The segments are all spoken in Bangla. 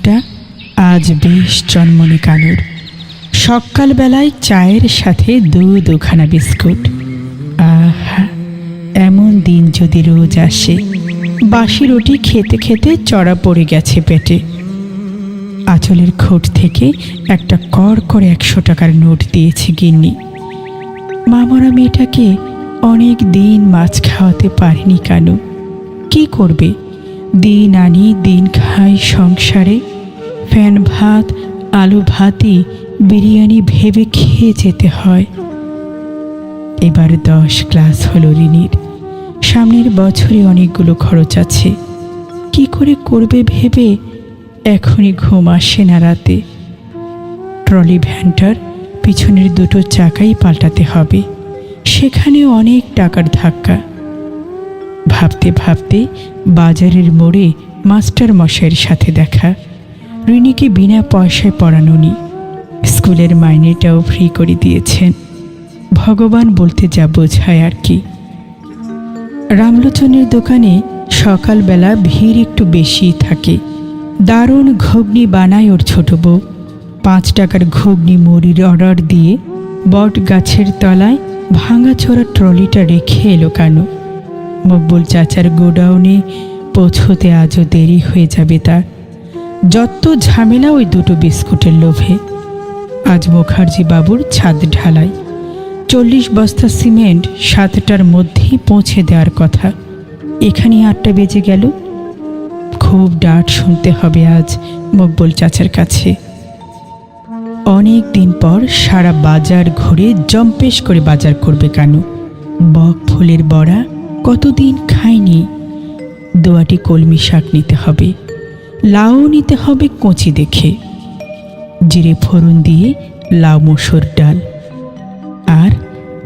মুখটা আজ বেশ জন্মনে কানুর। সকালবেলায় চায়ের সাথে দুখানা বিস্কুট। আহা, এমন দিন যদি রোজ আসে। বাসি রুটি খেতে খেতে চড়া পড়ে গেছে পেটে। আঁচলের খোট থেকে একটা কড় করে 100 টাকার নোট দিয়েছে গিন্নি। মামরা মেয়েটাকে অনেক দিন মাছ খাওয়াতে পারেনি কানু। কি করবে? দিন আনি দিন খাই সংসারে। ফ্যান ভাত, আলু ভাতই বিরিয়ানি ভেবে খেয়ে যেতে হয়। এবার 10 ক্লাস হলো রিনির। সামনের বছরে অনেকগুলো খরচ আছে। কি করে করবে ভেবে এখনই ঘুম আসে না রাতে। ট্রলি ভ্যানটার পিছনের 2 চাকাই পাল্টাতে হবে, সেখানে অনেক টাকার ধাক্কা। ভাবতে ভাবতে বাজারের মোড়ে মাস্টার মশাইয়ের সাথে দেখা। রিনিকে বিনা পয়সায় পড়ানো নি, স্কুলের মাইনেটাও ফ্রি করে দিয়েছেন। ভগবান বলতে যা বোঝায় আর কি। রামলোচনের দোকানে সকালবেলা ভিড় একটু বেশিই থাকে। দারুণ ঘুগনি বানায় ওর ছোট বউ। 5 টাকার ঘুগনি মুড়ির অর্ডার দিয়ে বট গাছের তলায় ভাঙাচোরা ট্রলিটা রেখে এলো কানু। মকবুল চাচার গোডাউনে পৌঁছতে আজও দেরি হয়ে যাবে তার। যত ঝামেলা ওই 2 বিস্কুটের লোভে। আজ মুখার্জি বাবুর ছাদ ঢালাই। 40 বস্তা সিমেন্ট 7টার মধ্যেই পৌঁছে দেওয়ার কথা। এখানে 8টা বেজে গেল। খুব ডাঁট শুনতে হবে আজ মকবুল চাচার কাছে। অনেক দিন পর সারা বাজার ঘুরে জম্পেশ করে বাজার করবে কানু। বক ফুলের বড়া কতদিন খায়নি। 2আটি কলমি শাক নিতে হবে, লাউ নিতে হবে কচি দেখে, জিরে ফোড়ন দিয়ে লাউ মসুর ডাল, আর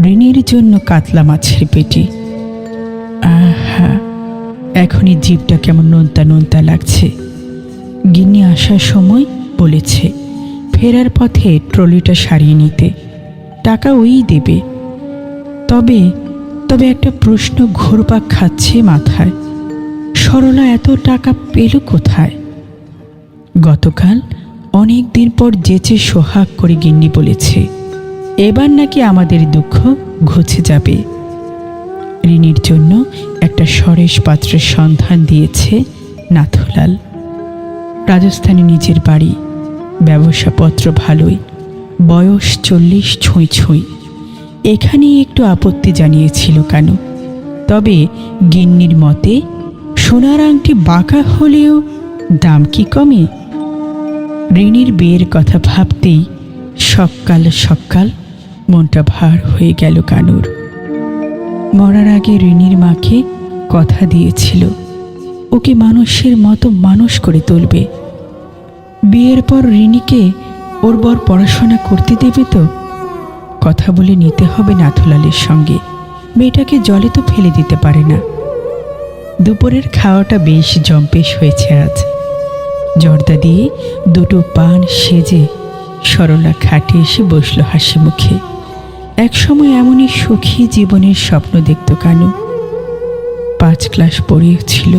রিনির জন্য কাতলা মাছের পেটি। আহা, এখনই জিভটা কেমন নোনতা নোনতা লাগছে। গিন্নি আসার সময় বলেছে ফেরার পথে ট্রলিটা সারিয়ে নিতে, টাকা ওই দেবে। তবে তবে একটা প্রশ্ন ঘুরপাক খাচ্ছে মাথায়, সরলা এত টাকা পেল কোথায়? গতকাল অনেক দিন পর যেচে সোহাগ করে গিন্নি বলেছে এবার নাকি আমাদের দুঃখ ঘুচে যাবে। রিনির জন্য একটা সরেশ পাত্রের সন্ধান দিয়েছে নাথুলাল। রাজস্থানে নিজের বাড়ি, ব্যবসাপত্র ভালোই, বয়স 40 ছুঁই ছুঁই। এখানেই একটু আপত্তি জানিয়েছিল কানু। তবে গিন্নির মতে সোনার আংটি বাঁকা হলেও দাম কি কমে? রিনির বিয়ের কথা ভাবতেই সকাল সকাল মনটা ভার হয়ে গেল কানুর। মরার আগে রিনির মাকে কথা দিয়েছিল ওকে মানুষের মতো মানুষ করে তুলবে। বিয়ের পর রিনিকে ওর বর পড়াশোনা করতে দেবে তো? কথা বলে নিতে হবে নাথুলালের সঙ্গে। মেয়েটাকে জলে তো ফেলে দিতে পারে না। দুপুরের খাওয়াটা বেশ জম্পেশ হয়েছে আজ। জর্দা দিয়ে 2 পান সেজে সরলা খাটে এসে বসল হাসি মুখে। একসময় এমনই সুখী জীবনের স্বপ্ন দেখত কানু। 5 ক্লাস পড়িয়েছিল,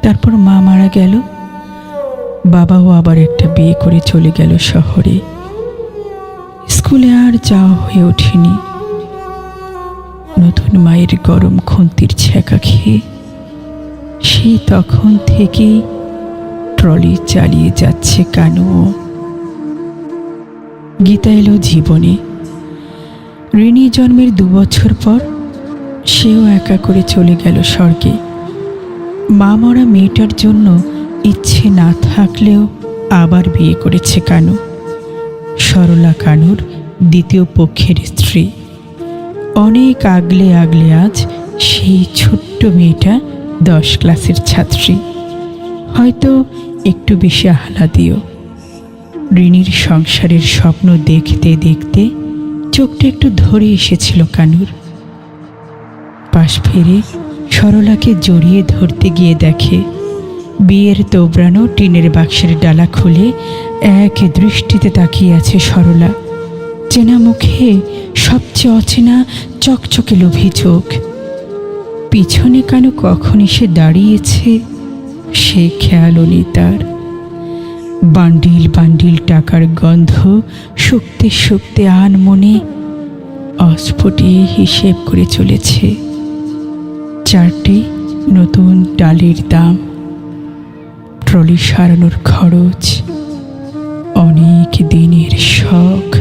তারপর মা মারা গেল। বাবাও আবার একটা বিয়ে করে চলে গেল শহরে। স্কুলে আর যাওয়া হয়ে ওঠেনি। নতুন মায়ের গরম খুন্তির ছ্যাঁকা খেয়ে সেই তখন থেকেই ট্রলি চালিয়ে যাচ্ছে কানুও। গীতা এলো জীবনে। রিনি জন্মের 2 বছর পর সেও একা করে চলে গেল স্বর্গে। মা মরা মেয়েটার জন্য ইচ্ছে না থাকলেও আবার বিয়ে করেছে কানু। সরলা কানুর দ্বিতীয় পক্ষের স্ত্রী। অনেক আগলে আগলে আজ সেই ছোট্ট মেয়েটা 10 ক্লাসের ছাত্রী, হয়তো একটু বেশি আহ্লাদীয়। রিনির সংসারের স্বপ্ন দেখতে দেখতে চোখটা একটু ধরে এসেছিল কানুর। পাশ ফিরে সরলাকে জড়িয়ে ধরতে গিয়ে দেখে বিয়ের তোবড়ানো টিনের বাক্সের ডালা খুলে এক দৃষ্টিতে তাকিয়ে আছে সরলা। চেনা মুখে সবচেয়ে অচেনা চকচকে লোভী চোখ। পিছনে কানু কখন এসে দাঁড়িয়েছে সে খেয়ালও নেই তার। বান্ডিল বান্ডিল টাকার গন্ধ শুকতে শুকতে আনমনে অস্ফুটে হিসেব করে চলেছে। 4টে নতুন ডালের দাম, ট্রলি সারানোর খরচ, অনেক দিনের শখ।